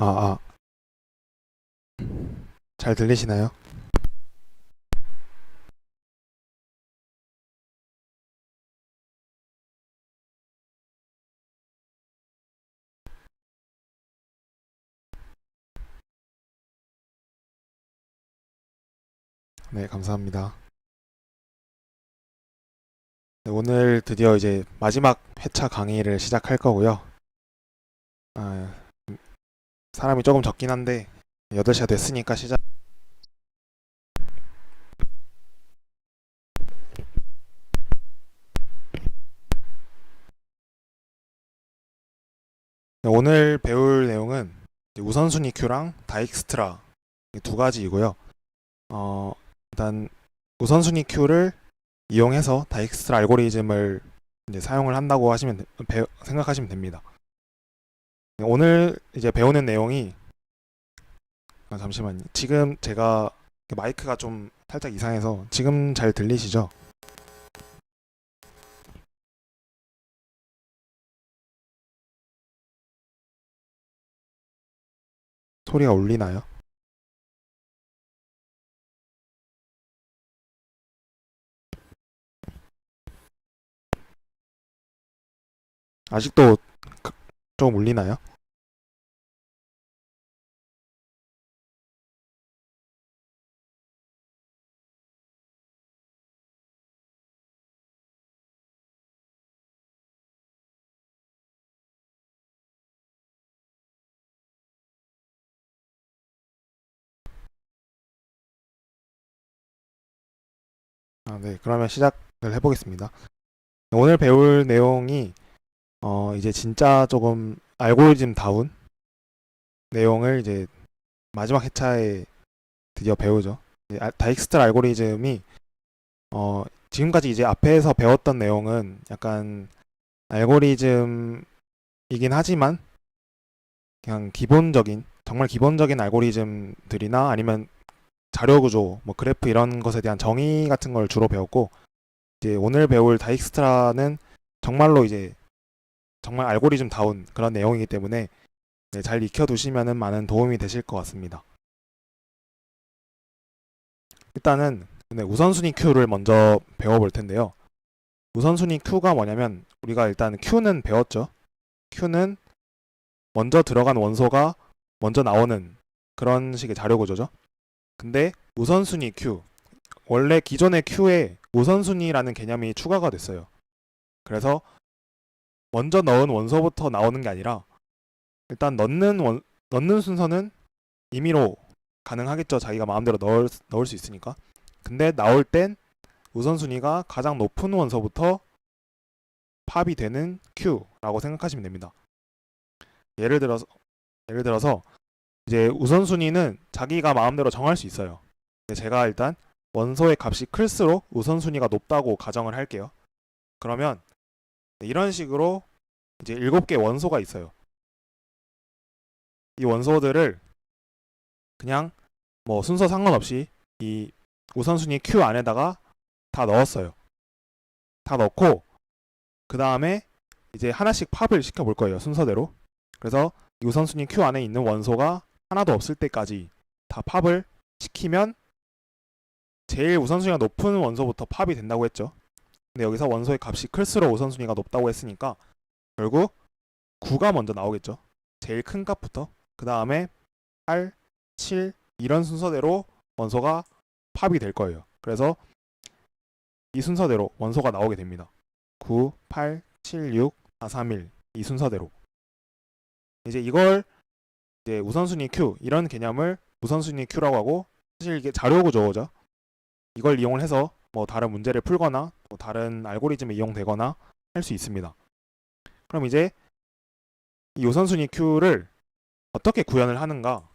아, 잘 들리시나요? 네, 감사합니다. 네, 오늘 드디어 이제 마지막 회차 강의를 시작할 거고요. 아, 사람이 조금 적긴 한데 8시가 됐으니까 시작. 네, 오늘 배울 내용은 이제 우선순위 큐랑 다익스트라 이두 가지이고요. 일단 우선순위 큐를 이용해서 다익스트라 알고리즘을 이제 사용을 한다고 생각하시면 됩니다. 네, 오늘 이제 배우는 내용이 잠시만요. 지금 제가 마이크가 좀 살짝 이상해서 지금 잘 들리시죠? 소리가 울리나요? 아직도 그- 좀 울리나요? 네. 그러면 시작을 해보겠습니다. 오늘 배울 내용이 이제 진짜 조금 알고리즘 다운 내용을 이제 마지막 회차에 드디어 배우죠. 다익스트라 알고리즘이 지금까지 이제 앞에서 배웠던 내용은 약간 알고리즘이긴 하지만 그냥 기본적인 정말 기본적인 알고리즘들이나 아니면 자료 구조, 뭐 그래프 이런 것에 대한 정의 같은 걸 주로 배웠고 이제 오늘 배울 다익스트라는 정말로 이제 정말 알고리즘 다운 그런 내용이기 때문에 네, 잘 익혀두시면은 많은 도움이 되실 것 같습니다. 일단은 네, 우선순위 큐를 먼저 배워볼 텐데요. 우선순위 큐가 뭐냐면 우리가 일단 큐는 배웠죠. 큐는 먼저 들어간 원소가 먼저 나오는 그런 식의 자료 구조죠. 근데 우선순위 큐 원래 기존의 큐에 우선순위라는 개념이 추가가 됐어요. 그래서 먼저 넣은 원소부터 나오는 게 아니라 일단 넣는 순서는 임의로 가능하겠죠. 자기가 마음대로 넣을 수 있으니까. 근데 나올 땐 우선순위가 가장 높은 원소부터 팝이 되는 Q라고 생각하시면 됩니다. 예를 들어서 예를 들어서 이제 우선순위는 자기가 마음대로 정할 수 있어요. 제가 일단 원소의 값이 클수록 우선순위가 높다고 가정을 할게요. 그러면 이런 식으로 이제 7개 원소가 있어요. 이 원소들을 그냥 뭐 순서 상관없이 이 우선순위 Q 안에다가 다 넣었어요. 다 넣고 그 다음에 이제 하나씩 팝을 시켜볼 거예요. 순서대로. 그래서 이 우선순위 Q 안에 있는 원소가 하나도 없을 때까지 다 팝을 시키면 제일 우선순위가 높은 원소부터 팝이 된다고 했죠. 근데 여기서 원소의 값이 클수록 우선순위가 높다고 했으니까 결국 9가 먼저 나오겠죠. 제일 큰 값부터. 그 다음에 8, 7 이런 순서대로 원소가 팝이 될 거예요. 그래서 이 순서대로 원소가 나오게 됩니다. 9, 8, 7, 6, 4, 3, 1 이 순서대로. 이제 이걸 이제 우선순위 Q 이런 개념을 우선순위 Q라고 하고 사실 이게 자료 구조죠. 이걸 이용을 해서 뭐 다른 문제를 풀거나 뭐 다른 알고리즘에 이용되거나 할 수 있습니다. 그럼 이제 이 우선순위 Q를 어떻게 구현을 하는가?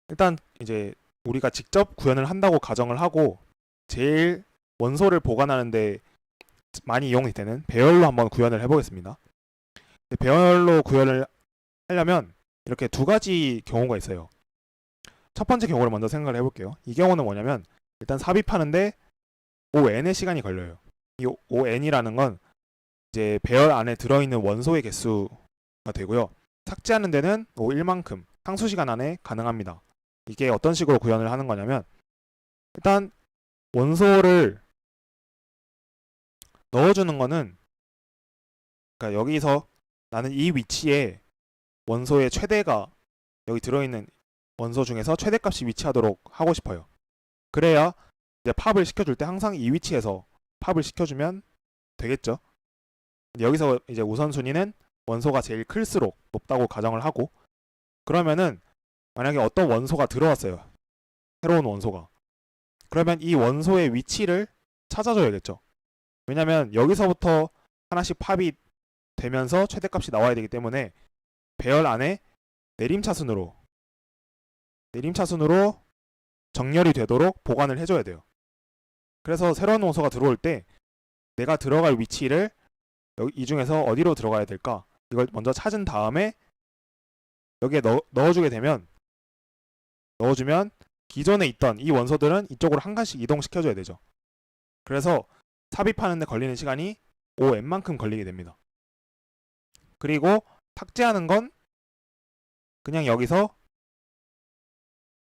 일단 이제 우리가 직접 구현을 한다고 가정을 하고 제일 원소를 보관하는데 많이 이용이 되는 배열로 한번 구현을 해보겠습니다. 배열로 구현을 하려면 이렇게 두 가지 경우가 있어요. 첫 번째 경우를 먼저 생각을 해볼게요. 이 경우는 뭐냐면 일단 삽입하는데 ON의 시간이 걸려요. 이 ON이라는 건 이제 배열 안에 들어있는 원소의 개수가 되고요. 삭제하는 데는 O1만큼 상수시간 안에 가능합니다. 이게 어떤 식으로 구현을 하는 거냐면 일단 원소를 넣어주는 거는 그러니까 여기서 나는 이 위치에 원소의 최대가 여기 들어있는 원소 중에서 최대값이 위치하도록 하고 싶어요. 그래야 이제 팝을 시켜줄 때 항상 이 위치에서 팝을 시켜주면 되겠죠. 여기서 이제 우선순위는 원소가 제일 클수록 높다고 가정을 하고 그러면은 만약에 어떤 원소가 들어왔어요. 새로운 원소가. 그러면 이 원소의 위치를 찾아줘야겠죠. 왜냐면 여기서부터 하나씩 팝이 되면서 최대값이 나와야 되기 때문에 배열 안에 내림차순으로 정렬이 되도록 보관을 해줘야 돼요. 그래서 새로운 원소가 들어올 때 내가 들어갈 위치를 이 중에서 어디로 들어가야 될까? 이걸 먼저 찾은 다음에 여기에 넣어주게 되면 넣어주면 기존에 있던 이 원소들은 이쪽으로 한 칸씩 이동시켜줘야 되죠. 그래서 삽입하는 데 걸리는 시간이 On만큼 걸리게 됩니다. 그리고 삭제하는 건 그냥 여기서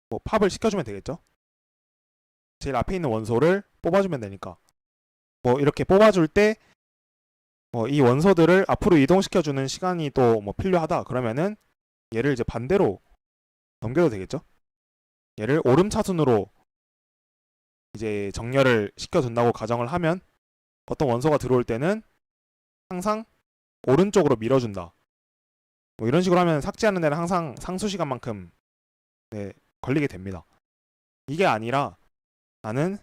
뭐 팝을 시켜주면 되겠죠. 제일 앞에 있는 원소를 뽑아주면 되니까 뭐 이렇게 뽑아줄 때 뭐 이 원소들을 앞으로 이동시켜주는 시간이 또 뭐 필요하다 그러면은 얘를 이제 반대로 넘겨도 되겠죠. 얘를 오름차순으로 이제 정렬을 시켜준다고 가정을 하면 어떤 원소가 들어올 때는 항상 오른쪽으로 밀어준다. 뭐 이런 식으로 하면 삭제하는 데는 항상 상수시간만큼 걸리게 됩니다. 이게 아니라 나는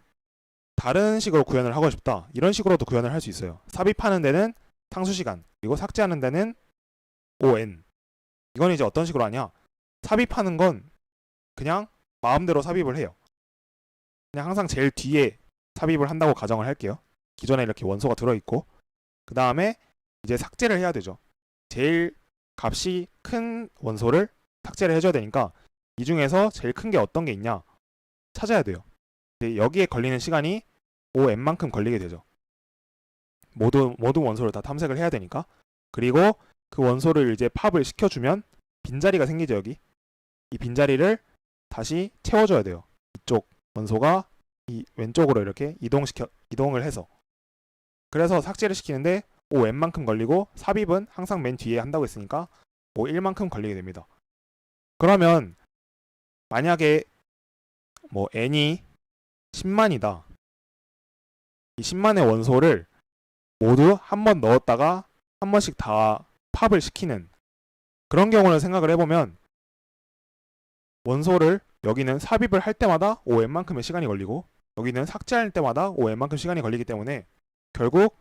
다른 식으로 구현을 하고 싶다. 이런 식으로도 구현을 할 수 있어요. 삽입하는 데는 상수시간, 그리고 삭제하는 데는 ON. 이건 이제 어떤 식으로 하냐? 삽입하는 건 그냥 마음대로 삽입을 해요. 그냥 항상 제일 뒤에 삽입을 한다고 가정을 할게요. 기존에 이렇게 원소가 들어있고 그 다음에 이제 삭제를 해야 되죠. 제일 값이 큰 원소를 삭제를 해줘야 되니까 이 중에서 제일 큰 게 어떤 게 있냐 찾아야 돼요. 여기에 걸리는 시간이 On만큼 걸리게 되죠. 모든 원소를 다 탐색을 해야 되니까. 그리고 그 원소를 이제 팝을 시켜주면 빈자리가 생기죠. 여기 이 빈자리를 다시 채워줘야 돼요. 이쪽 원소가 이 왼쪽으로 이렇게 이동을 해서. 그래서 삭제를 시키는데 On만큼 걸리고 삽입은 항상 맨 뒤에 한다고 했으니까 O1만큼 걸리게 됩니다. 그러면 만약에 뭐 n이 10만이다. 이 10만의 원소를 모두 한 번 넣었다가 한 번씩 다 팝을 시키는 그런 경우를 생각을 해보면 원소를 여기는 삽입을 할 때마다 On만큼의 시간이 걸리고 여기는 삭제할 때마다 On만큼 시간이 걸리기 때문에 결국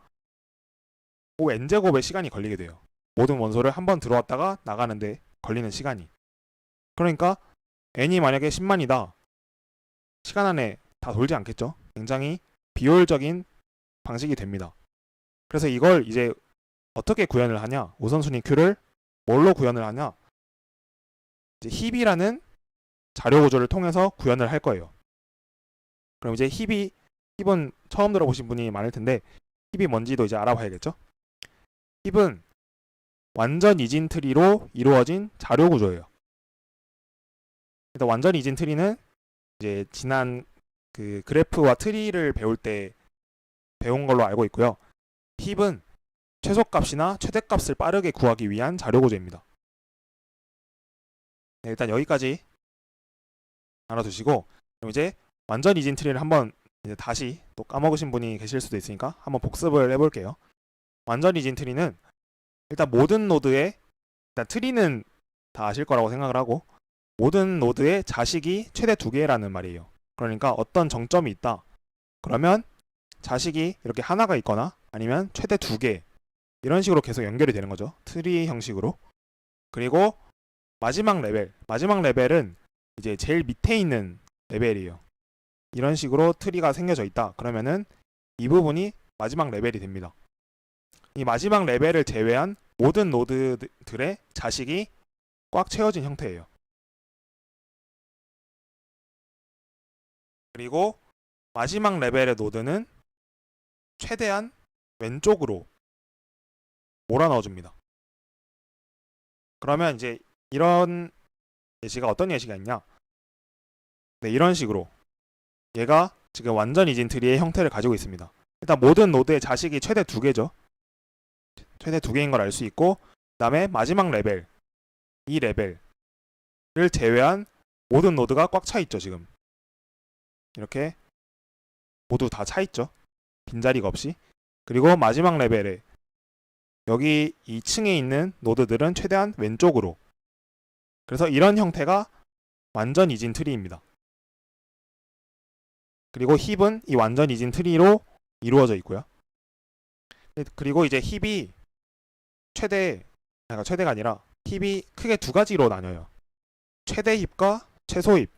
On제곱의 시간이 걸리게 돼요. 모든 원소를 한 번 들어왔다가 나가는데 걸리는 시간이. 그러니까 n이 만약에 10만이다. 시간 안에 다 돌지 않겠죠. 굉장히 비효율적인 방식이 됩니다. 그래서 이걸 이제 어떻게 구현을 하냐? 우선순위 Q를 뭘로 구현을 하냐? 이제 힙이라는 자료 구조를 통해서 구현을 할 거예요. 그럼 이제 힙은 처음 들어보신 분이 많을 텐데 힙이 뭔지도 이제 알아봐야겠죠? 힙은 완전 이진 트리로 이루어진 자료 구조예요. 일단 완전 이진 트리는 이제 지난 그 그래프와 트리를 배울 때 배운 걸로 알고 있고요. 힙은 최소값이나 최대값을 빠르게 구하기 위한 자료 구조입니다. 네, 일단 여기까지 알아두시고 그럼 이제 완전 이진 트리를 한번 이제 다시 또 까먹으신 분이 계실 수도 있으니까 한번 복습을 해볼게요. 완전 이진 트리는 일단 모든 노드에 일단 트리는 다 아실 거라고 생각을 하고 모든 노드의 자식이 최대 2개라는 말이에요. 그러니까 어떤 정점이 있다. 그러면 자식이 이렇게 하나가 있거나 아니면 최대 2개 이런 식으로 계속 연결이 되는 거죠. 트리 형식으로. 그리고 마지막 레벨은 이제 제일 밑에 있는 레벨이에요. 이런 식으로 트리가 생겨져 있다. 그러면은 이 부분이 마지막 레벨이 됩니다. 이 마지막 레벨을 제외한 모든 노드들의 자식이 꽉 채워진 형태예요. 그리고 마지막 레벨의 노드는 최대한 왼쪽으로 몰아 넣어줍니다. 그러면 이제 이런 예시가 어떤 예시가 있냐? 네, 이런 식으로 얘가 지금 완전 이진 트리의 형태를 가지고 있습니다. 일단 모든 노드의 자식이 최대 2개죠. 최대 2개인 걸 알 수 있고, 그다음에 마지막 레벨, 이 레벨을 제외한 모든 노드가 꽉 차 있죠. 지금 이렇게 모두 다 차 있죠. 빈자리가 없이. 그리고 마지막 레벨에 여기 2층에 있는 노드들은 최대한 왼쪽으로. 그래서 이런 형태가 완전 이진 트리입니다. 그리고 힙은 이 완전 이진 트리로 이루어져 있고요. 그리고 이제 힙이 최대가 아니라 힙이 크게 2가지로 나뉘어요. 최대 힙과 최소 힙,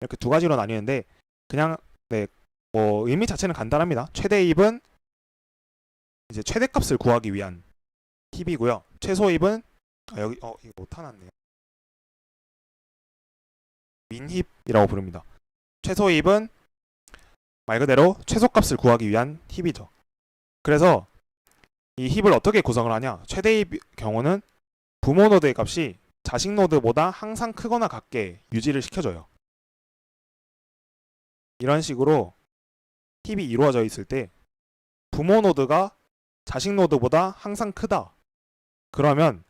이렇게 2가지로 나뉘는데, 그냥 뭐 의미 자체는 간단합니다. 최대 힙은 이제 최대값을 구하기 위한 힙이고요. 최소 힙은 여기 이거 못타놨네요. 민힙이라고 부릅니다. 최소 힙은 말 그대로 최소값을 구하기 위한 힙이죠. 그래서 이 힙을 어떻게 구성을 하냐? 최대 힙 경우는 부모 노드의 값이 자식 노드보다 항상 크거나 같게 유지를 시켜줘요. 이런 식으로 힙이 이루어져 있을 때 부모 노드가 자식 노드보다 항상 크다. 그러면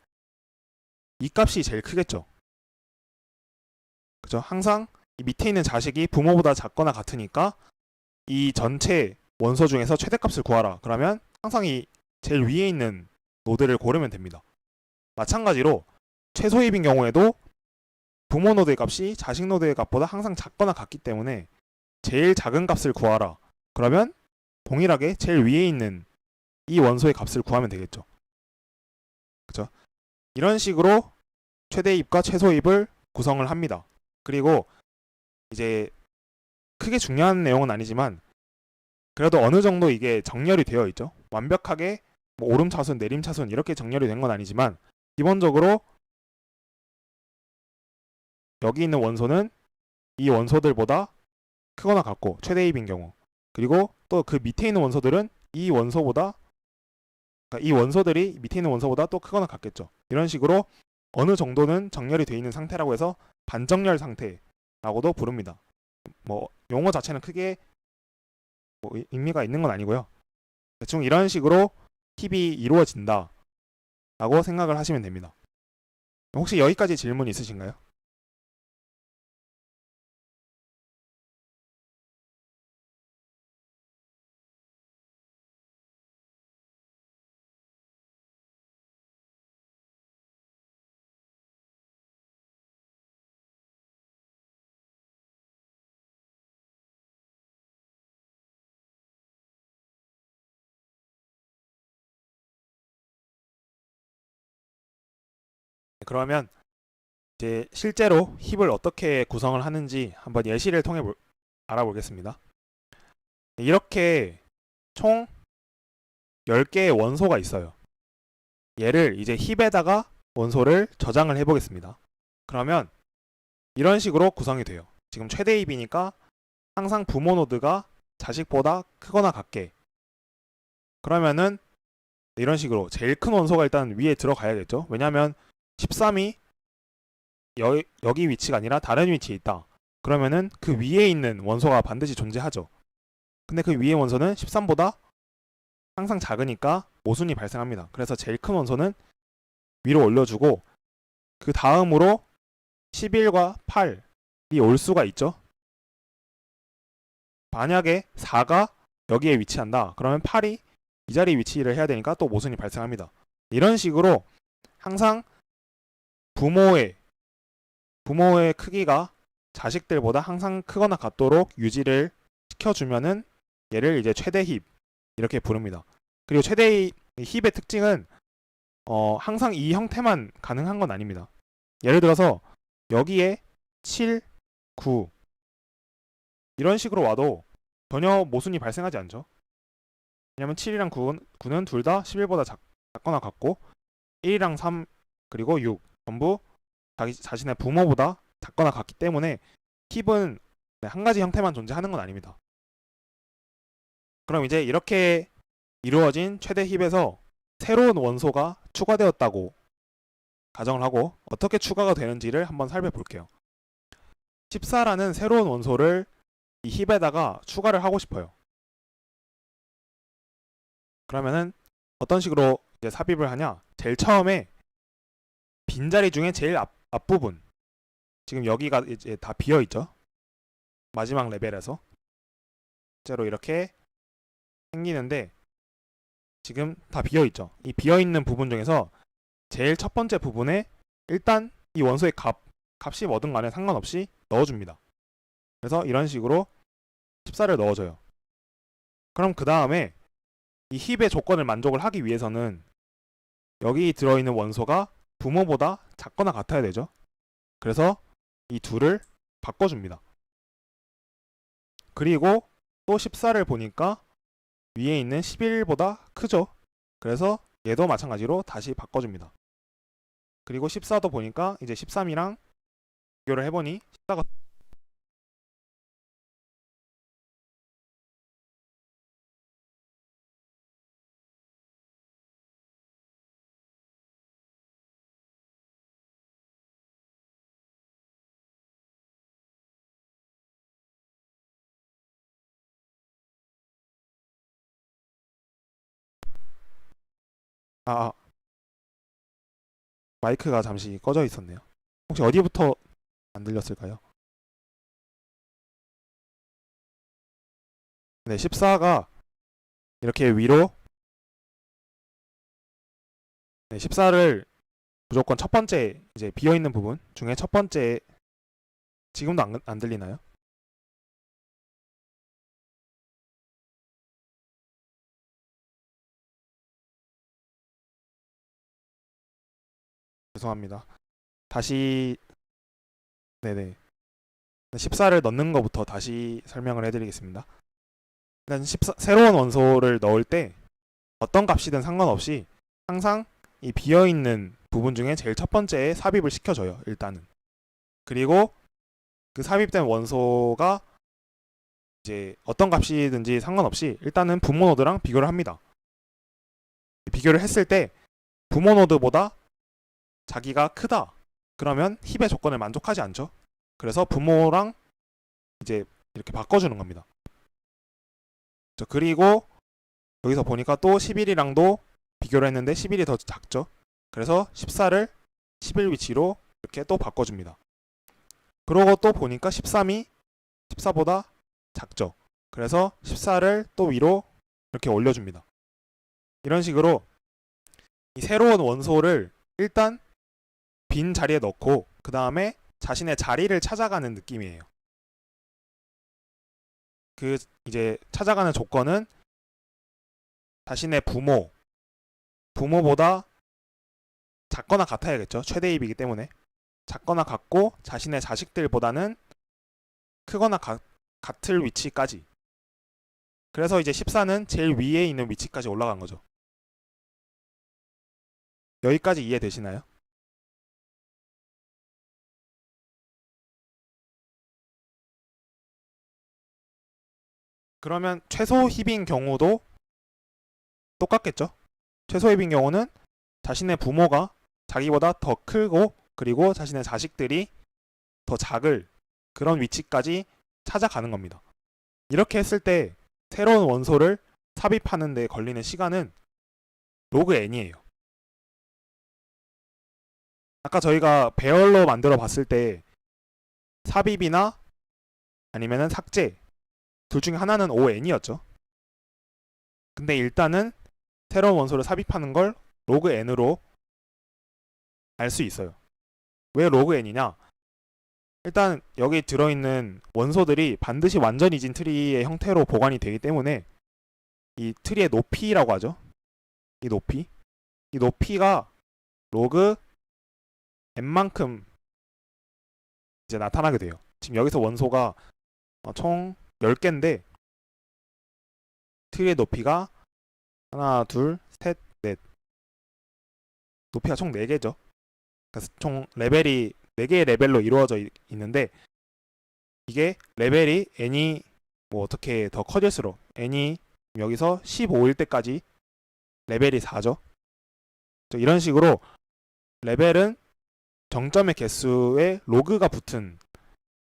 이 값이 제일 크겠죠. 그죠? 항상 이 밑에 있는 자식이 부모보다 작거나 같으니까 이 전체 원소 중에서 최대값을 구하라. 그러면 항상 이 제일 위에 있는 노드를 고르면 됩니다. 마찬가지로 최소 힙인 경우에도 부모 노드의 값이 자식 노드의 값보다 항상 작거나 같기 때문에 제일 작은 값을 구하라. 그러면 동일하게 제일 위에 있는 이 원소의 값을 구하면 되겠죠. 그죠? 이런 식으로 최대 힙과 최소 힙을 구성을 합니다. 그리고 이제 크게 중요한 내용은 아니지만 그래도 어느 정도 이게 정렬이 되어 있죠. 완벽하게 뭐 오름차순, 내림차순 이렇게 정렬이 된 건 아니지만 기본적으로 여기 있는 원소는 이 원소들보다 크거나 같고 최대 힙인 경우, 그리고 또 그 밑에 있는 원소들은 이 원소보다, 그러니까 이 원소들이 밑에 있는 원소보다 또 크거나 같겠죠. 이런 식으로 어느 정도는 정렬이 되어 있는 상태라고 해서 반정렬 상태라고도 부릅니다. 뭐 용어 자체는 크게 뭐 의미가 있는 건 아니고요. 대충 이런 식으로 힙이 이루어진다 라고 생각을 하시면 됩니다. 혹시 여기까지 질문 있으신가요? 그러면 이제 실제로 힙을 어떻게 구성을 하는지 한번 예시를 통해 알아보겠습니다. 이렇게 총 10개의 원소가 있어요. 얘를 이제 힙에다가 원소를 저장을 해보겠습니다. 그러면 이런 식으로 구성이 돼요. 지금 최대 힙이니까 항상 부모 노드가 자식보다 크거나 같게. 그러면은 이런 식으로 제일 큰 원소가 일단 위에 들어가야겠죠. 왜냐하면 13이 여기 위치가 아니라 다른 위치에 있다. 그러면은 그 위에 있는 원소가 반드시 존재하죠. 근데 그 위에 원소는 13보다 항상 작으니까 모순이 발생합니다. 그래서 제일 큰 원소는 위로 올려주고 그 다음으로 11과 8이 올 수가 있죠. 만약에 4가 여기에 위치한다. 그러면 8이 이 자리에 위치를 해야 되니까 또 모순이 발생합니다. 이런 식으로 항상 부모의 크기가 자식들보다 항상 크거나 같도록 유지를 시켜주면은 얘를 이제 최대 힙 이렇게 부릅니다. 그리고 최대 힙의 특징은 항상 이 형태만 가능한 건 아닙니다. 예를 들어서 여기에 7, 9 이런 식으로 와도 전혀 모순이 발생하지 않죠. 왜냐면 7이랑 9는 둘 다 11보다 작거나 같고 1이랑 3 그리고 6 전부 자신의 부모보다 작거나 같기 때문에 힙은 한 가지 형태만 존재하는 건 아닙니다. 그럼 이제 이렇게 이루어진 최대 힙에서 새로운 원소가 추가되었다고 가정을 하고 어떻게 추가가 되는지를 한번 살펴볼게요. 14라는 새로운 원소를 이 힙에다가 추가를 하고 싶어요. 그러면은 어떤 식으로 이제 삽입을 하냐? 제일 처음에 빈자리 중에 제일 앞부분, 지금 여기가 이제 다 비어 있죠. 마지막 레벨에서 실제로 이렇게 생기는데 지금 다 비어 있죠. 이 비어 있는 부분 중에서 제일 첫 번째 부분에 일단 이 원소의 값이 뭐든 간에 상관없이 넣어줍니다. 그래서 이런 식으로 14를 넣어줘요. 그럼 그 다음에 이 힙의 조건을 만족을 하기 위해서는 여기 들어있는 원소가 부모보다 작거나 같아야 되죠. 그래서 이 둘을 바꿔줍니다. 그리고 또 14를 보니까 위에 있는 11보다 크죠. 그래서 얘도 마찬가지로 다시 바꿔줍니다. 그리고 14도 보니까 이제 13이랑 비교를 해보니 14가 아, 마이크가 잠시 꺼져 있었네요. 혹시 어디부터 안 들렸을까요? 네, 14가 이렇게 위로, 네, 14를 무조건 첫 번째 이제 비어 있는 부분 중에 첫 번째, 지금도 안 들리나요? 죄송합니다. 다시, 네네. 14를 넣는 것부터 다시 설명을 해드리겠습니다. 일단 새로운 원소를 넣을 때 어떤 값이든 상관없이 항상 이 비어있는 부분 중에 제일 첫 번째에 삽입을 시켜줘요. 일단은. 그리고 그 삽입된 원소가 이제 어떤 값이든지 상관없이 일단은 부모 노드랑 비교를 합니다. 비교를 했을 때 부모 노드보다 자기가 크다. 그러면 힙의 조건을 만족하지 않죠. 그래서 부모랑 이제 이렇게 바꿔주는 겁니다. 그리고 여기서 보니까 또 11이랑도 비교를 했는데 11이 더 작죠. 그래서 14를 11 위치로 이렇게 또 바꿔줍니다. 그러고 또 보니까 13이 14보다 작죠. 그래서 14를 또 위로 이렇게 올려줍니다. 이런 식으로 이 새로운 원소를 일단 빈 자리에 넣고 그 다음에 자신의 자리를 찾아가는 느낌이에요. 그 이제 찾아가는 조건은 자신의 부모보다 작거나 같아야겠죠. 최대입이기 때문에 작거나 같고 자신의 자식들보다는 크거나 같을 위치까지. 그래서 이제 14는 제일 위에 있는 위치까지 올라간 거죠. 여기까지 이해되시나요? 그러면 최소 힙인 경우도 똑같겠죠? 최소 힙인 경우는 자신의 부모가 자기보다 더 크고 그리고 자신의 자식들이 더 작을 그런 위치까지 찾아가는 겁니다. 이렇게 했을 때 새로운 원소를 삽입하는 데 걸리는 시간은 로그 n이에요. 아까 저희가 배열로 만들어 봤을 때 삽입이나 아니면은 삭제 둘 중에 하나는 on이었죠. 근데 일단은 새로운 원소를 삽입하는 걸 로그 n으로 알 수 있어요. 왜 로그 n이냐? 일단 여기 들어있는 원소들이 반드시 완전 이진 트리의 형태로 보관이 되기 때문에 이 트리의 높이라고 하죠. 이 높이가 로그 n만큼 이제 나타나게 돼요. 지금 여기서 원소가 총 10개인데 트리의 높이가 하나, 둘, 셋, 넷. 높이가 총 4개죠. 그래서 총 레벨이 4개의 레벨로 이루어져 있는데 이게 레벨이 n이 뭐 어떻게 더 커질수록 n이 여기서 15일 때까지 레벨이 4죠. 이런 식으로 레벨은 정점의 개수에 로그가 붙은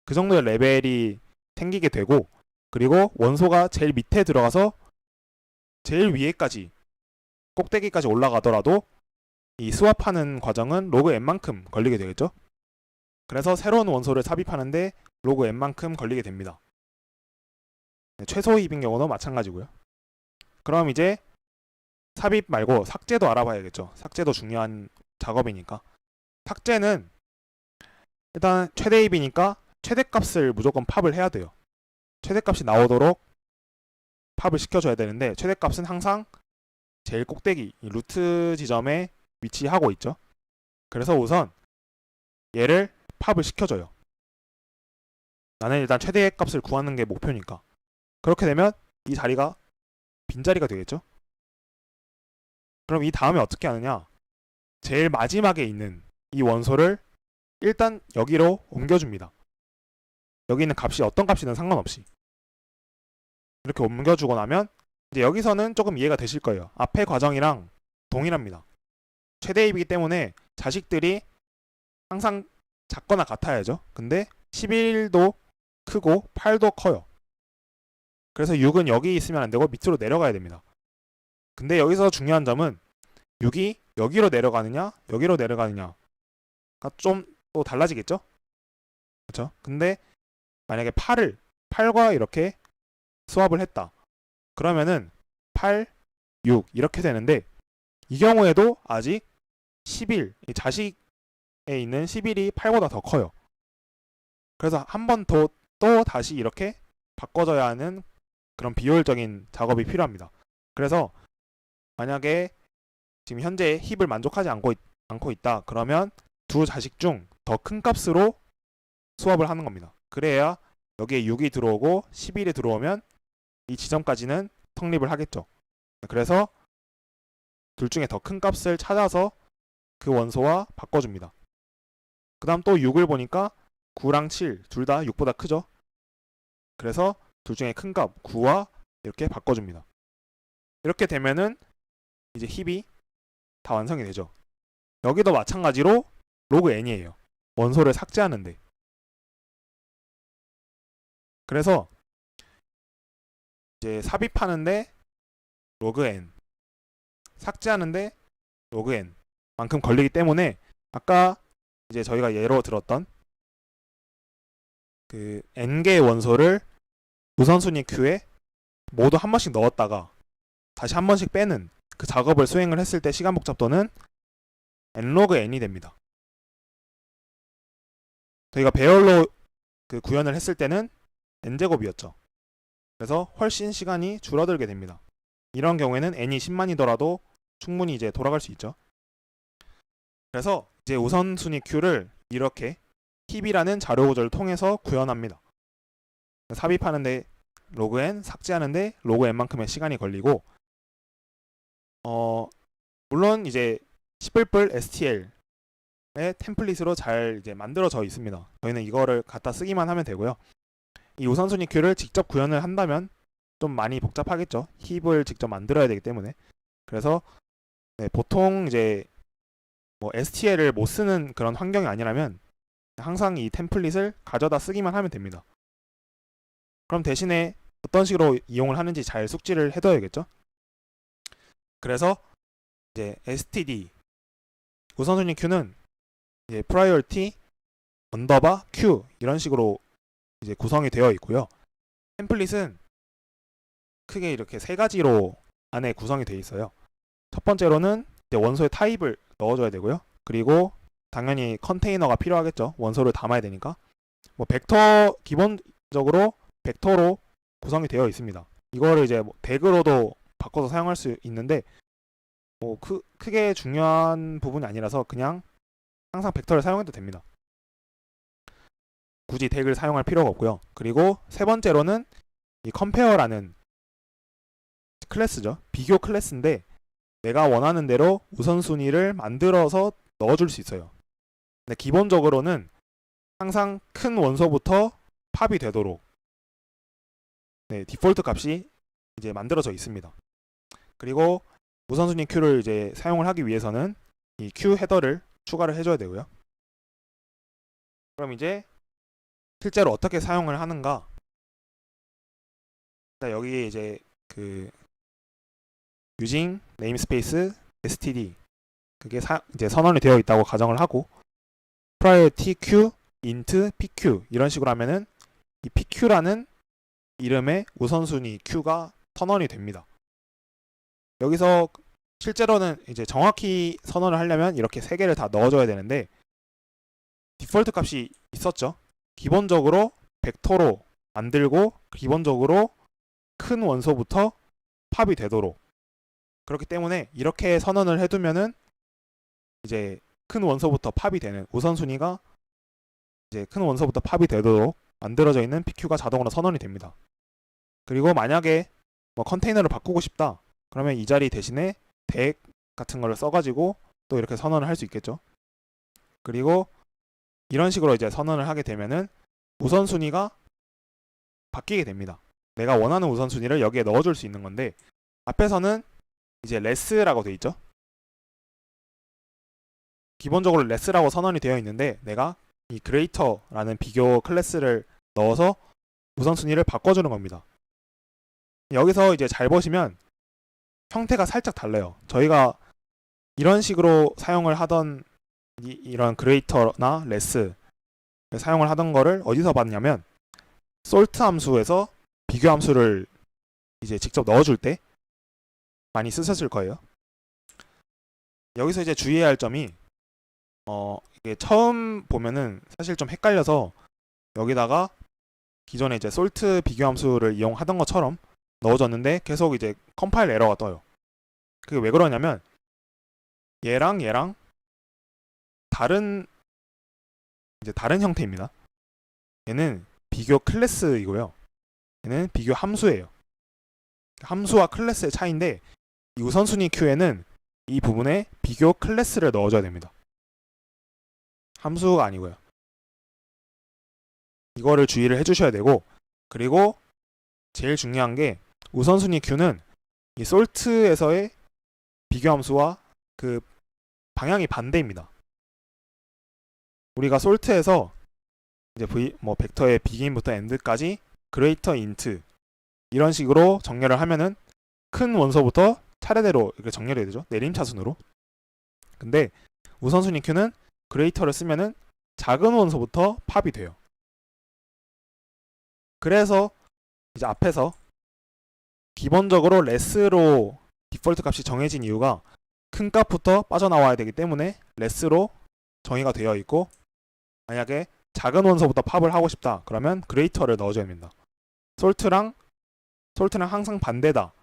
그 정도의 레벨이 생기게 되고, 그리고 원소가 제일 밑에 들어가서 제일 위에까지 꼭대기까지 올라가더라도 이 스왑하는 과정은 로그 n만큼 걸리게 되겠죠. 그래서 새로운 원소를 삽입하는데 로그 n만큼 걸리게 됩니다. 네, 최소 힙인 경우도 마찬가지고요. 그럼 이제 삽입 말고 삭제도 알아봐야겠죠. 삭제도 중요한 작업이니까. 삭제는 일단 최대 힙이니까 최대값을 무조건 팝을 해야 돼요. 최대값이 나오도록 팝을 시켜줘야 되는데, 최대값은 항상 제일 꼭대기 이 루트 지점에 위치하고 있죠. 그래서 우선 얘를 팝을 시켜줘요. 나는 일단 최대값을 구하는 게 목표니까. 그렇게 되면 이 자리가 빈자리가 되겠죠. 그럼 이 다음에 어떻게 하느냐, 제일 마지막에 있는 이 원소를 일단 여기로 옮겨줍니다. 여기 있는 값이 어떤 값이든 상관없이 이렇게 옮겨주고 나면 이제 여기서는 조금 이해가 되실 거예요. 앞의 과정이랑 동일합니다. 최대입이기 때문에 자식들이 항상 작거나 같아야죠. 근데 11도 크고 8도 커요. 그래서 6은 여기 있으면 안 되고 밑으로 내려가야 됩니다. 근데 여기서 중요한 점은 6이 여기로 내려가느냐 여기로 내려가느냐가 좀 또 달라지겠죠. 그렇죠? 근데 만약에 8과 이렇게 스왑을 했다. 그러면은 8, 6 이렇게 되는데, 이 경우에도 아직 11, 이 자식에 있는 11이 8보다 더 커요. 그래서 한 번 더 또 다시 이렇게 바꿔줘야 하는 그런 비효율적인 작업이 필요합니다. 그래서 만약에 지금 현재 힙을 만족하지 않고 있다. 그러면 두 자식 중 더 큰 값으로 스왑을 하는 겁니다. 그래야 여기에 6이 들어오고 11이 들어오면 이 지점까지는 성립을 하겠죠. 그래서 둘 중에 더 큰 값을 찾아서 그 원소와 바꿔줍니다. 그 다음 또 6을 보니까 9랑 7 둘 다 6보다 크죠. 그래서 둘 중에 큰 값 9와 이렇게 바꿔줍니다. 이렇게 되면은 이제 힙이 다 완성이 되죠. 여기도 마찬가지로 로그 n이에요. 원소를 삭제하는데. 그래서 이제 삽입하는데 로그 n, 삭제하는데 로그 n 만큼 걸리기 때문에, 아까 이제 저희가 예로 들었던 그 n개의 원소를 우선순위 큐에 모두 한 번씩 넣었다가 다시 한 번씩 빼는 그 작업을 수행을 했을 때 시간 복잡도는 n로그 n이 됩니다. 저희가 배열로 그 구현을 했을 때는 n제곱이었죠. 그래서 훨씬 시간이 줄어들게 됩니다. 이런 경우에는 n이 10만이더라도 충분히 이제 돌아갈 수 있죠. 그래서 이제 우선순위 큐를 이렇게 힙이라는 자료 구조를 통해서 구현합니다. 삽입하는데 로그 n, 삭제하는데 로그 n만큼의 시간이 걸리고, 물론 이제 시뿔뿔 STL의 템플릿으로 잘 이제 만들어져 있습니다. 저희는 이거를 갖다 쓰기만 하면 되고요. 이 우선순위 큐를 직접 구현을 한다면 좀 많이 복잡하겠죠. 힙을 직접 만들어야 되기 때문에. 그래서 네, 보통 이제 뭐 STL을 못 쓰는 그런 환경이 아니라면 항상 이 템플릿을 가져다 쓰기만 하면 됩니다. 그럼 대신에 어떤 식으로 이용을 하는지 잘 숙지를 해둬야겠죠. 그래서 이제 std 우선순위 큐는 이제 priority 언더바 q 이런 식으로 이제 구성이 되어 있고요. 템플릿은 크게 이렇게 세 가지로 안에 구성이 되어 있어요. 첫 번째로는 이제 원소의 타입을 넣어줘야 되고요. 그리고 당연히 컨테이너가 필요하겠죠. 원소를 담아야 되니까. 뭐 벡터, 기본적으로 벡터로 구성이 되어 있습니다. 이거를 이제 뭐 덱으로도 바꿔서 사용할 수 있는데 뭐 크게 중요한 부분이 아니라서 그냥 항상 벡터를 사용해도 됩니다. 굳이 덱을 사용할 필요가 없고요. 그리고 세 번째로는 이 컴페어라는 클래스죠. 비교 클래스인데 내가 원하는 대로 우선순위를 만들어서 넣어줄 수 있어요. 근데 기본적으로는 항상 큰 원소부터 팝이 되도록 디폴트 값이 이제 만들어져 있습니다. 그리고 우선순위 큐를 이제 사용을 하기 위해서는 이 큐 헤더를 추가를 해줘야 되고요. 그럼 이제 실제로 어떻게 사용을 하는가? 여기 이제 그 using namespace std 그게 이제 선언이 되어 있다고 가정을 하고 prior tq int pq 이런 식으로 하면은 이 pq라는 이름의 우선순위 q가 선언이 됩니다. 여기서 실제로는 이제 정확히 선언을 하려면 이렇게 세 개를 다 넣어줘야 되는데 디폴트 값이 있었죠. 기본적으로 벡터로 만들고 기본적으로 큰 원소부터 팝이 되도록 그렇기 때문에 이렇게 선언을 해두면은 이제 큰 원소부터 팝이 되는 우선순위가 이제 큰 원소부터 팝이 되도록 만들어져 있는 PQ가 자동으로 선언이 됩니다. 그리고 만약에 뭐 컨테이너를 바꾸고 싶다 그러면 이 자리 대신에 덱 같은 거를 써가지고 또 이렇게 선언을 할 수 있겠죠. 그리고 이런 식으로 이제 선언을 하게 되면은 우선순위가 바뀌게 됩니다. 내가 원하는 우선순위를 여기에 넣어줄 수 있는 건데 앞에서는 이제 less라고 돼 있죠. 기본적으로 less라고 선언이 되어 있는데 내가 이 greater라는 비교 클래스를 넣어서 우선순위를 바꿔주는 겁니다. 여기서 이제 잘 보시면 형태가 살짝 달라요. 저희가 이런 식으로 사용을 하던 이런 greater나 less 사용을 하던 거를 어디서 봤냐면 sort 함수에서 비교 함수를 이제 직접 넣어줄 때 많이 쓰셨을 거예요. 여기서 이제 주의해야 할 점이 이게 처음 보면은 사실 좀 헷갈려서 여기다가 기존에 이제 sort 비교 함수를 이용하던 것처럼 넣어줬는데 계속 이제 컴파일 에러가 떠요. 그게 왜 그러냐면 얘랑 다른 형태입니다. 얘는 비교 클래스이고요. 얘는 비교 함수예요. 함수와 클래스의 차이인데 이 우선순위 큐에는 이 부분에 비교 클래스를 넣어줘야 됩니다. 함수가 아니고요. 이거를 주의를 해주셔야 되고 그리고 제일 중요한 게 우선순위 큐는 이 sort에서의 비교 함수와 그 방향이 반대입니다. 우리가 sort에서 이제 벡터의 begin부터 end까지 greater int 이런 식으로 정렬을 하면은 큰 원소부터 차례대로 이렇게 정렬이 되죠. 내림차순으로. 근데 우선순위 큐는 greater를 쓰면은 작은 원소부터 팝이 돼요. 그래서 이제 앞에서 기본적으로 less로 디폴트 값이 정해진 이유가 큰 값부터 빠져나와야 되기 때문에 less로 정의가 되어 있고 만약에 작은 원소부터 팝을 하고 싶다 그러면 greater를 넣어줘야 됩니다. sort랑 항상 반대다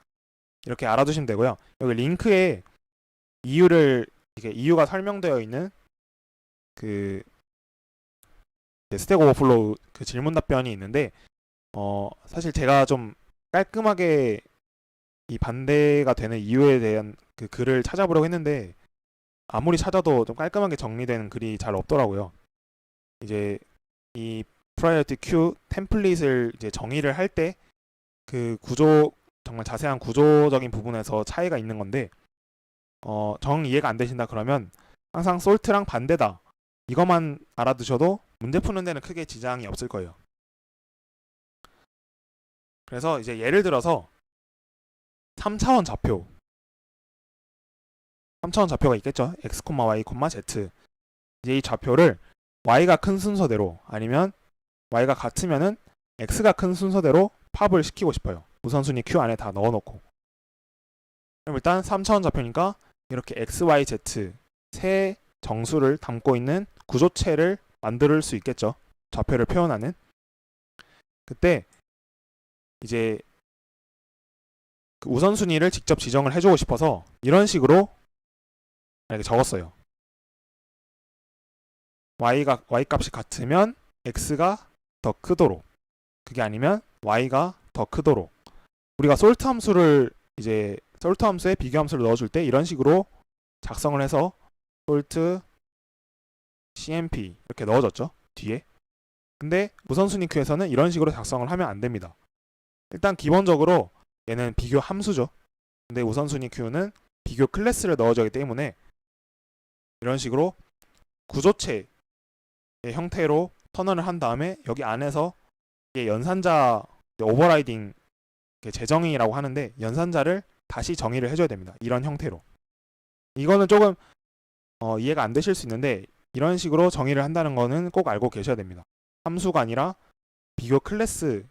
이렇게 알아두시면 되고요. 여기 링크에 이유가 설명되어 있는 그 스택 오버플로우 그 질문 답변이 있는데 사실 제가 좀 깔끔하게 이 반대가 되는 이유에 대한 그 글을 찾아보려고 했는데 아무리 찾아도 좀 깔끔하게 정리되는 글이 잘 없더라고요. 이제 이 priority queue 템플릿을 이제 정의를 할 때 그 구조 정말 자세한 구조적인 부분에서 차이가 있는 건데 정 이해가 안 되신다 그러면 항상 sort랑 반대다 이것만 알아두셔도 문제 푸는 데는 크게 지장이 없을 거예요. 그래서 이제 예를 들어서 3차원 좌표가 있겠죠. x, y, z 이제 이 좌표를 y가 큰 순서대로 아니면 y가 같으면은 x가 큰 순서대로 팝을 시키고 싶어요. 우선순위 q 안에 다 넣어놓고 그럼 일단 3차원 좌표니까 이렇게 x, y, z 세 정수를 담고 있는 구조체를 만들 수 있겠죠. 좌표를 표현하는 그때 이제 그 우선순위를 직접 지정을 해주고 싶어서 이런 식으로 이렇게 적었어요. y 값이 같으면 x가 더 크도록 그게 아니면 y가 더 크도록 우리가 sort 함수를 이제 sort 함수에 비교 함수를 넣어줄 때 이런 식으로 작성을 해서 sort cmp 이렇게 넣어줬죠. 뒤에 근데 우선순위 큐에서는 이런 식으로 작성을 하면 안 됩니다. 일단 기본적으로 얘는 비교 함수죠. 근데 우선순위 큐는 비교 클래스를 넣어주기 때문에 이런 식으로 구조체의 형태로 터널을 한 다음에 여기 안에서 이게 연산자 오버라이딩 재정의라고 하는데 연산자를 다시 정의를 해줘야 됩니다. 이런 형태로. 이거는 조금 이해가 안 되실 수 있는데 이런 식으로 정의를 한다는 거는 꼭 알고 계셔야 됩니다. 함수가 아니라 비교 클래스를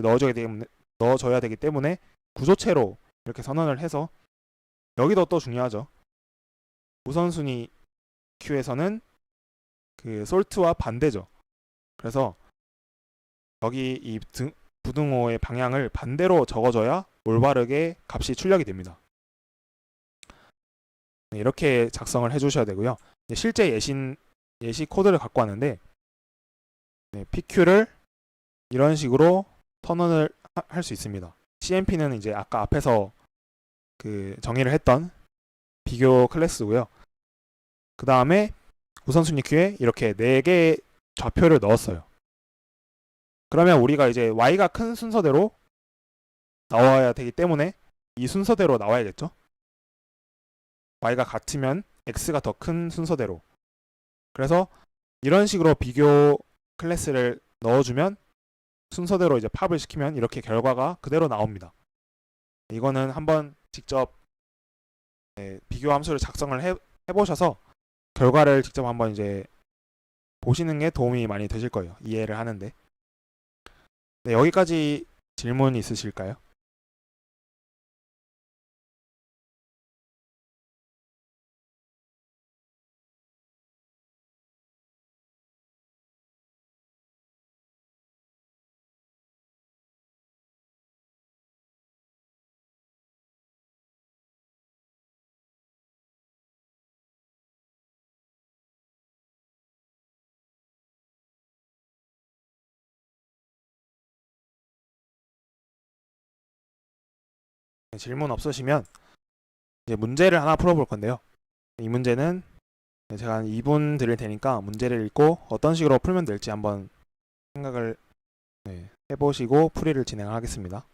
넣어줘야 되기 때문에 구조체로 이렇게 선언을 해서 여기도 또 중요하죠. 우선순위 큐에서는 그 솔트와 반대죠. 그래서 여기 이 부등호의 방향을 반대로 적어줘야 올바르게 값이 출력이 됩니다. 네, 이렇게 작성을 해주셔야 되고요. 실제 예시 코드를 갖고 왔는데 네, PQ를 이런 식으로 선언을 할 수 있습니다. CMP는 이제 아까 앞에서 그 정의를 했던 비교 클래스고요. 그 다음에 우선순위 큐에 이렇게 4개의 좌표를 넣었어요. 그러면 우리가 이제 y가 큰 순서대로 나와야 되기 때문에 이 순서대로 나와야겠죠. y가 같으면 x가 더 큰 순서대로. 그래서 이런 식으로 비교 클래스를 넣어주면 순서대로 이제 팝을 시키면 이렇게 결과가 그대로 나옵니다. 이거는 한번 직접 비교 함수를 작성을 해보셔서 결과를 직접 한번 이제 보시는 게 도움이 많이 되실 거예요. 이해를 하는데. 네, 여기까지 질문 있으실까요? 네, 질문 없으시면 이제 문제를 하나 풀어볼 건데요. 이 문제는 제가 한 2분 드릴 테니까 문제를 읽고 어떤 식으로 풀면 될지 한번 생각을 해보시고 풀이를 진행하겠습니다.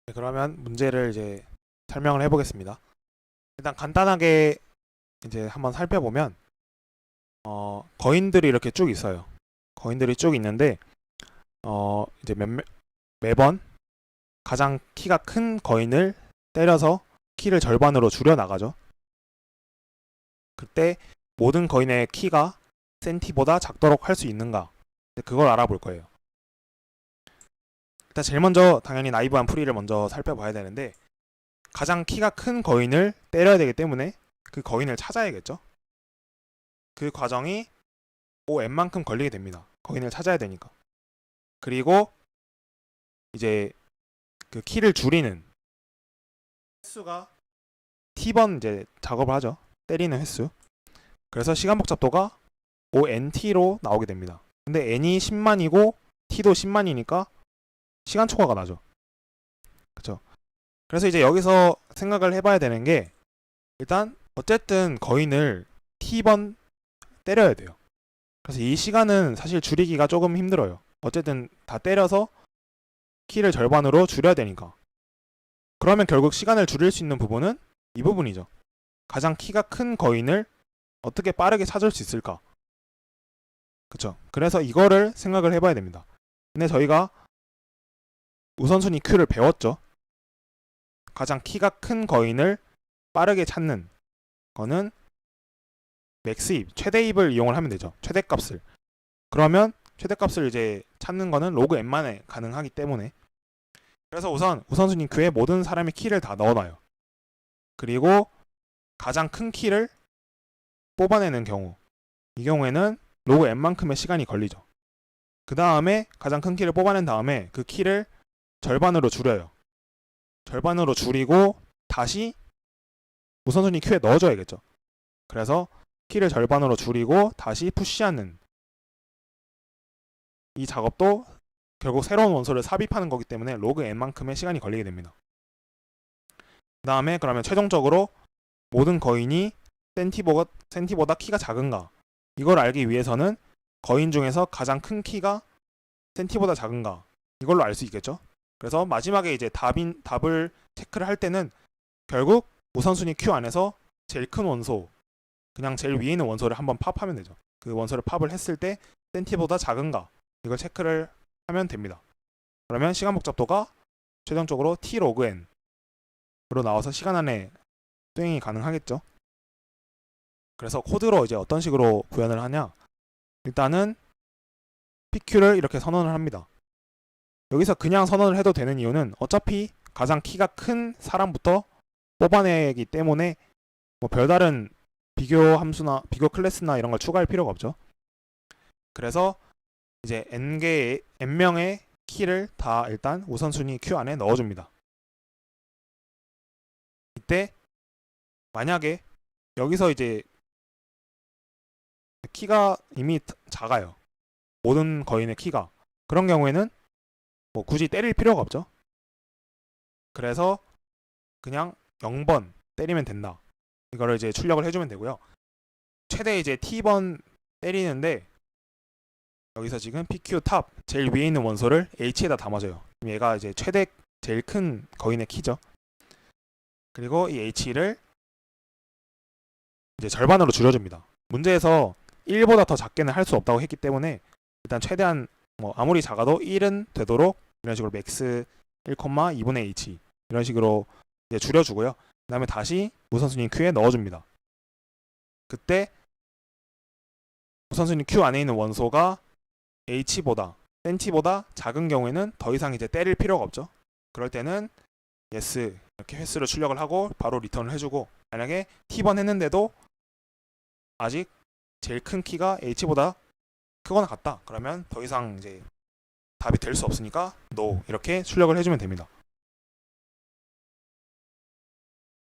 네, 그러면 문제를 이제 설명을 해보겠습니다. 일단 간단하게 이제 한번 살펴보면 거인들이 이렇게 쭉 있어요. 거인들이 쭉 있는데 이제 매번 가장 키가 큰 거인을 때려서 키를 절반으로 줄여 나가죠. 그때 모든 거인의 키가 센티보다 작도록 할 수 있는가, 그걸 알아볼 거예요. 일단 제일 먼저 당연히 나이브한 풀이를 먼저 살펴봐야 되는데 가장 키가 큰 거인을 때려야 되기 때문에 그 거인을 찾아야겠죠. 그 과정이 On만큼 걸리게 됩니다. 거인을 찾아야 되니까. 그리고 이제 그 키를 줄이는 횟수가 t번 이제 작업을 하죠. 때리는 횟수. 그래서 시간 복잡도가 ONT로 나오게 됩니다. 근데 n이 10만이고 t도 10만이니까 시간 초과가 나죠. 그렇죠? 그래서 이제 여기서 생각을 해봐야 되는 게 일단 어쨌든 거인을 t번 때려야 돼요. 그래서 이 시간은 사실 줄이기가 조금 힘들어요. 어쨌든 다 때려서 키를 절반으로 줄여야 되니까. 그러면 결국 시간을 줄일 수 있는 부분은 이 부분이죠. 가장 키가 큰 거인을 어떻게 빠르게 찾을 수 있을까? 그쵸? 그래서 이거를 생각을 해봐야 됩니다. 근데 저희가 우선순위 Q를 배웠죠. 가장 키가 큰 거인을 빠르게 찾는 거는 맥스입, 최대입을 이용을 하면 되죠. 최대값을. 그러면 최대값을 이제 찾는 거는 로그 n만에 가능하기 때문에, 그래서 우선 우선순위 Q에 모든 사람의 키를 다 넣어놔요. 그리고 가장 큰 키를 뽑아내는 경우, 이 경우에는 로그 n만큼의 시간이 걸리죠. 그 다음에 가장 큰 키를 뽑아낸 다음에 그 키를 절반으로 줄여요. 절반으로 줄이고 다시 우선순위 Q에 넣어줘야겠죠. 그래서 키를 절반으로 줄이고 다시 푸시하는 이 작업도 결국 새로운 원소를 삽입하는 거기 때문에 로그 n만큼의 시간이 걸리게 됩니다. 그 다음에 그러면 최종적으로 모든 거인이 센티보다 키가 작은가, 이걸 알기 위해서는 거인 중에서 가장 큰 키가 센티보다 작은가, 이걸로 알 수 있겠죠. 그래서 마지막에 이제 답을 체크를 할 때는 결국 우선순위 Q 안에서 제일 큰 원소, 그냥 제일 위에 있는 원소를 한번 팝하면 되죠. 그 원소를 팝을 했을 때 센티보다 작은가, 이걸 체크를 하면 됩니다. 그러면 시간 복잡도가 최종적으로 t 로그 n으로 나와서 시간 안에 수행이 가능하겠죠. 그래서 코드로 이제 어떤 식으로 구현을 하냐, 일단은 PQ를 이렇게 선언을 합니다. 여기서 그냥 선언을 해도 되는 이유는 어차피 가장 키가 큰 사람부터 뽑아내기 때문에 뭐 별다른 비교 함수나 비교 클래스나 이런 걸 추가할 필요가 없죠. 그래서 이제 n명의 키를 다 일단 우선순위 Q 안에 넣어줍니다. 이때 만약에 여기서 이제 키가 이미 작아요. 모든 거인의 키가. 그런 경우에는 뭐 굳이 때릴 필요가 없죠. 그래서 그냥 0번 때리면 된다. 이거를 이제 출력을 해주면 되고요. 최대 이제 t번 때리는데 여기서 지금 PQ 탑 제일 위에 있는 원소를 H에다 담아줘요. 얘가 이제 최대 제일 큰 거인의 키죠. 그리고 이 H를 이제 절반으로 줄여줍니다. 문제에서 1보다 더 작게는 할 수 없다고 했기 때문에 일단 최대한 뭐 아무리 작아도 1은 되도록 이런 식으로 맥스 1,2분의 H 이런 식으로 이제 줄여주고요. 그 다음에 다시 우선순위 Q에 넣어줍니다. 그때 우선순위 Q 안에 있는 원소가 H보다 센티보다 작은 경우에는 더 이상 이제 때릴 필요가 없죠. 그럴 때는 yes 이렇게 횟수를 출력을 하고 바로 리턴을 해주고, 만약에 t번 했는데도 아직 제일 큰 키가 h보다 크거나 같다, 그러면 더 이상 이제 답이 될 수 없으니까 no 이렇게 출력을 해주면 됩니다.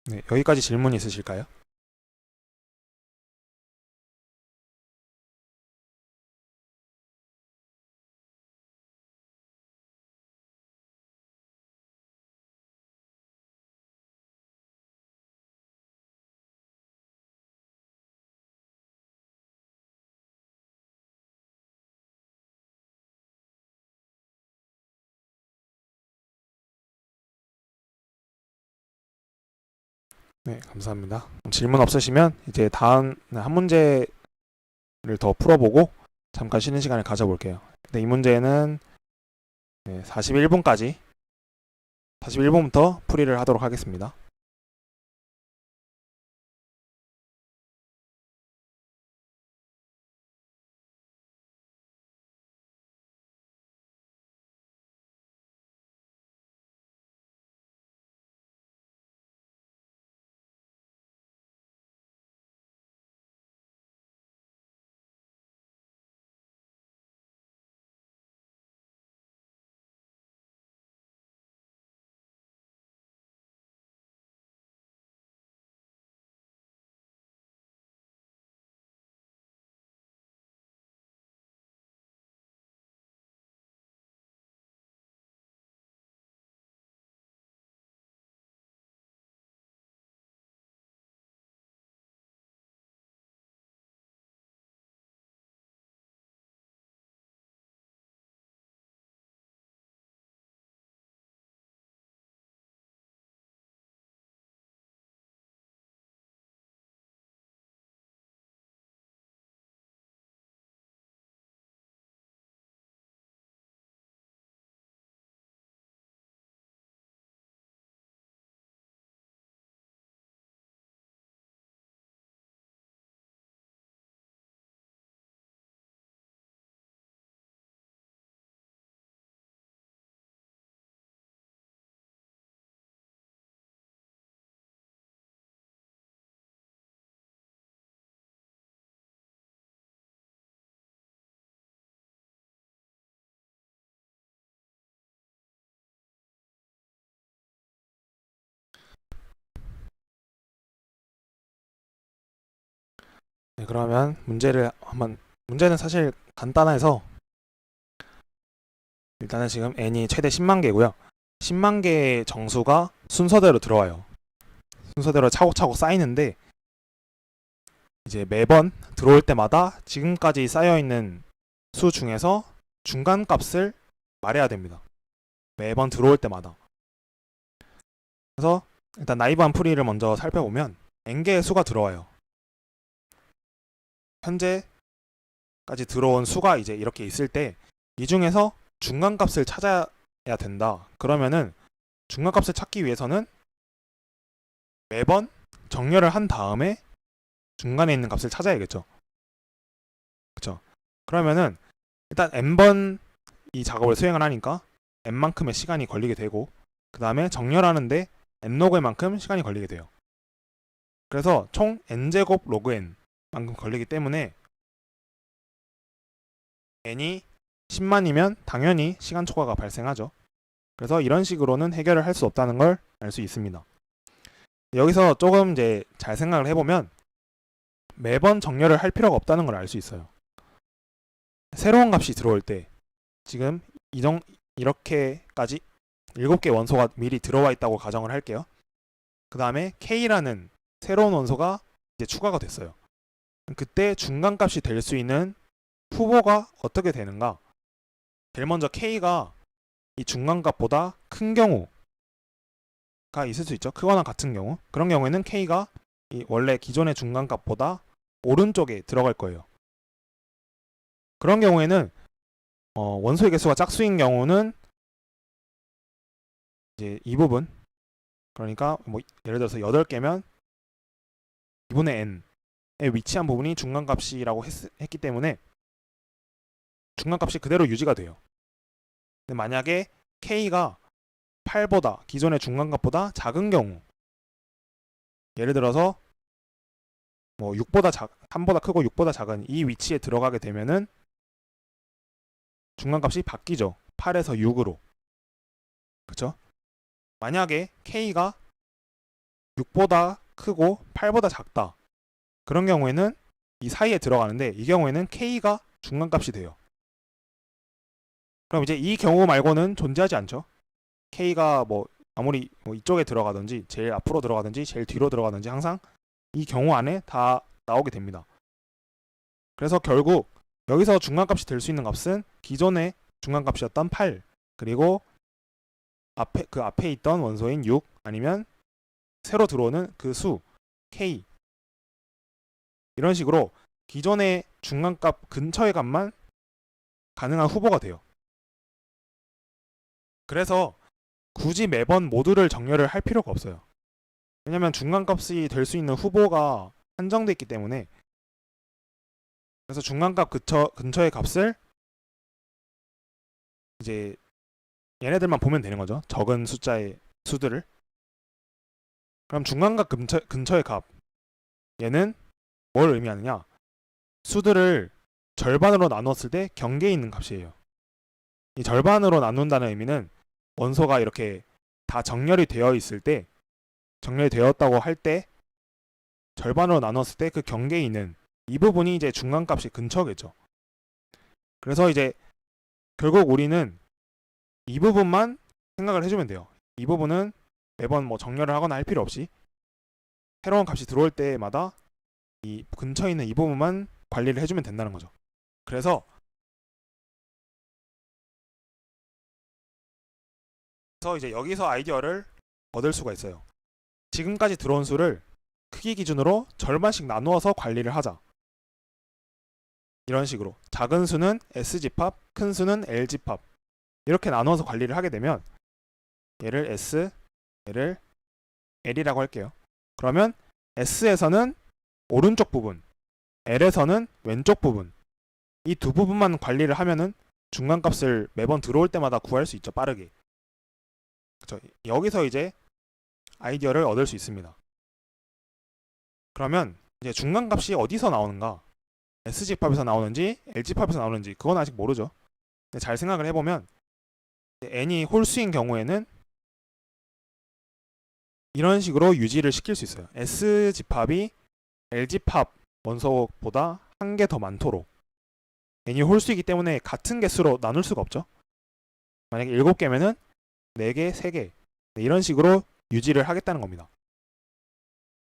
네, 여기까지 질문 있으실까요? 네, 감사합니다. 질문 없으시면 이제 다음 한 문제를 더 풀어보고 잠깐 쉬는 시간을 가져볼게요. 근데 이 문제는 41분부터 풀이를 하도록 하겠습니다. 네, 그러면 문제는 사실 간단해서 일단은 지금 n이 최대 10만 개고요. 10만 개의 정수가 순서대로 들어와요. 순서대로 차곡차곡 쌓이는데 이제 매번 들어올 때마다 지금까지 쌓여 있는 수 중에서 중간 값을 말해야 됩니다. 매번 들어올 때마다. 그래서 일단 나이브한 풀이를 먼저 살펴보면 n개의 수가 들어와요. 현재까지 들어온 수가 이제 이렇게 있을 때 이 중에서 중간 값을 찾아야 된다. 그러면은 중간 값을 찾기 위해서는 매번 정렬을 한 다음에 중간에 있는 값을 찾아야겠죠. 그쵸? 그러면은 일단 n번 이 작업을 수행을 하니까 n만큼의 시간이 걸리게 되고 그 다음에 정렬하는데 n로그의 만큼 시간이 걸리게 돼요. 그래서 총 n제곱 로그 n 만큼 걸리기 때문에 n이 10만이면 당연히 시간 초과가 발생하죠. 그래서 이런 식으로는 해결을 할 수 없다는 걸 알 수 있습니다. 여기서 조금 이제 잘 생각을 해보면 매번 정렬을 할 필요가 없다는 걸 알 수 있어요. 새로운 값이 들어올 때 지금 이렇게까지 7개 원소가 미리 들어와 있다고 가정을 할게요. 그 다음에 K라는 새로운 원소가 이제 추가가 됐어요. 그때 중간값이 될 수 있는 후보가 어떻게 되는가? 제일 먼저 K가 이 중간값보다 큰 경우가 있을 수 있죠. 크거나 같은 경우. 그런 경우에는 K가 이 원래 기존의 중간값보다 오른쪽에 들어갈 거예요. 그런 경우에는 원소의 개수가 짝수인 경우는 이제 이 부분, 그러니까 뭐 예를 들어서 8개면 2분의 n에 위치한 부분이 중간값이라고 했기 때문에 중간값이 그대로 유지가 돼요. 근데 만약에 K가 8보다 기존의 중간값보다 작은 경우, 예를 들어서 뭐 3보다 크고 6보다 작은 이 위치에 들어가게 되면은 중간값이 바뀌죠. 8에서 6으로. 그쵸? 만약에 K가 6보다 크고 8보다 작다. 그런 경우에는 이 사이에 들어가는데 이 경우에는 K가 중간값이 돼요. 그럼 이제 이 경우 말고는 존재하지 않죠. K가 뭐 아무리 뭐 이쪽에 들어가든지 제일 앞으로 들어가든지 제일 뒤로 들어가든지 항상 이 경우 안에 다 나오게 됩니다. 그래서 결국 여기서 중간값이 될 수 있는 값은 기존의 중간값이었던 8 그리고 그 앞에 있던 원소인 6 아니면 새로 들어오는 그 수 K 이런 식으로 기존의 중간값 근처의 값만 가능한 후보가 돼요. 그래서 굳이 매번 모두를 정렬을 할 필요가 없어요. 왜냐면 중간값이 될 수 있는 후보가 한정돼 있기 때문에. 그래서 중간값 근처의 값을 이제 얘네들만 보면 되는 거죠. 적은 숫자의 수들을. 그럼 중간값 근처의 값 얘는 뭘 의미하느냐? 수들을 절반으로 나눴을 때 경계에 있는 값이에요. 이 절반으로 나눈다는 의미는 원소가 이렇게 다 정렬이 되어 있을 때, 정렬이 되었다고 할 때 절반으로 나눴을 때 그 경계에 있는 이 부분이 이제 중간값이 근처겠죠. 그래서 이제 결국 우리는 이 부분만 생각을 해주면 돼요. 이 부분은 매번 뭐 정렬을 하거나 할 필요 없이 새로운 값이 들어올 때마다 이 근처에 있는 이 부분만 관리를 해주면 된다는 거죠. 그래서 이제 여기서 아이디어를 얻을 수가 있어요. 지금까지 들어온 수를 크기 기준으로 절반씩 나누어서 관리를 하자. 이런 식으로 작은 수는 S집합, 큰 수는 L집합 이렇게 나누어서 관리를 하게 되면 얘를 S, 얘를 L이라고 할게요. 그러면 S에서는 오른쪽 부분, L에서는 왼쪽 부분 이 두 부분만 관리를 하면은 중간값을 매번 들어올 때마다 구할 수 있죠. 빠르게. 그렇죠. 여기서 이제 아이디어를 얻을 수 있습니다. 그러면 이제 중간값이 어디서 나오는가? S집합에서 나오는지 L집합에서 나오는지 그건 아직 모르죠. 근데 잘 생각을 해보면 n이 홀수인 경우에는 이런 식으로 유지를 시킬 수 있어요. S집합이 L집합 원소보다 한 개 더 많도록 n이 홀수이기 때문에 같은 개수로 나눌 수가 없죠. 만약에 7개면은 4개, 3개 이런 식으로 유지를 하겠다는 겁니다.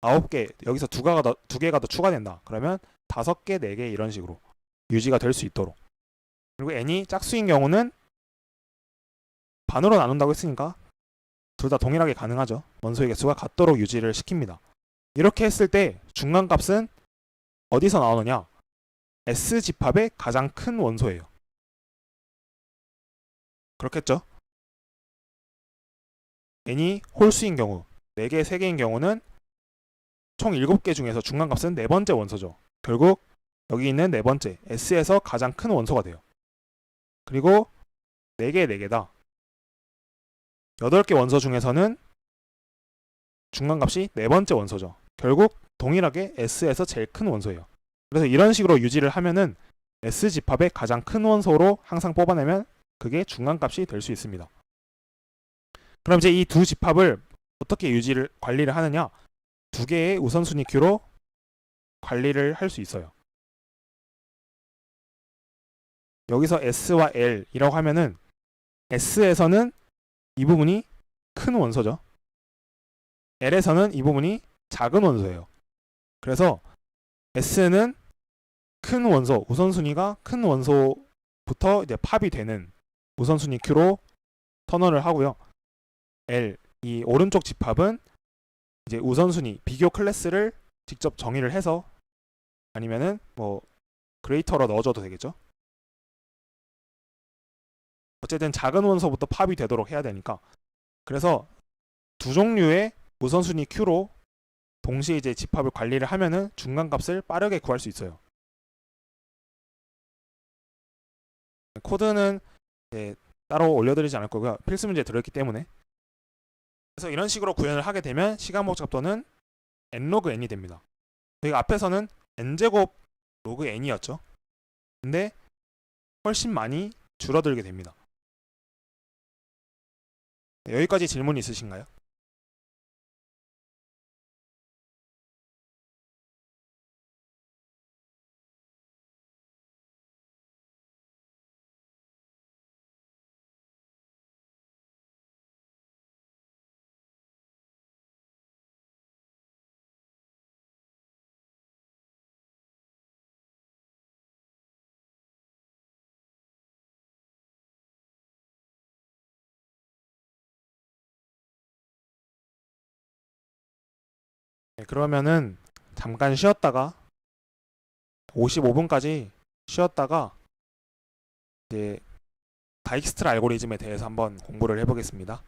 9개, 여기서 2개가 더 추가된다. 그러면 5개, 4개 이런 식으로 유지가 될 수 있도록. 그리고 n이 짝수인 경우는 반으로 나눈다고 했으니까 둘 다 동일하게 가능하죠. 원소의 개수가 같도록 유지를 시킵니다. 이렇게 했을 때 중간값은 어디서 나오느냐? S 집합의 가장 큰 원소예요. 그렇겠죠? n이 홀수인 경우 4개, 3개인 경우는 총 7개 중에서 중간값은 4번째 원소죠. 결국 여기 있는 4번째 S에서 가장 큰 원소가 돼요. 그리고 4개, 4개다. 8개 원소 중에서는 중간값이 4번째 원소죠. 결국 동일하게 S에서 제일 큰 원소예요. 그래서 이런 식으로 유지를 하면은 S 집합의 가장 큰 원소로 항상 뽑아내면 그게 중간값이 될 수 있습니다. 그럼 이제 이 두 집합을 어떻게 관리를 하느냐? 2개의 우선순위 큐로 관리를 할 수 있어요. 여기서 S와 L이라고 하면은 S에서는 이 부분이 큰 원소죠. L에서는 이 부분이 작은 원소예요. 그래서 S는 큰 원소, 우선순위가 큰 원소부터 이제 팝이 되는 우선순위 큐로 터널을 하고요. L, 이 오른쪽 집합은 이제 우선순위, 비교 클래스를 직접 정의를 해서 아니면은 뭐 그레이터로 넣어줘도 되겠죠. 어쨌든 작은 원소부터 팝이 되도록 해야 되니까. 그래서 두 종류의 우선순위 큐로 동시에 이제 집합을 관리를 하면은 중간값을 빠르게 구할 수 있어요. 코드는 따로 올려드리지 않을 거고요. 필수 문제에 들어있기 때문에. 그래서 이런 식으로 구현을 하게 되면 시간 복잡도는 n 로그 n이 됩니다. 여기 앞에서는 n제곱 로그 n이었죠. 근데 훨씬 많이 줄어들게 됩니다. 여기까지 질문 있으신가요? 네, 그러면은 잠깐 쉬었다가 55분까지 쉬었다가 이제 다익스트라 알고리즘에 대해서 한번 공부를 해보겠습니다.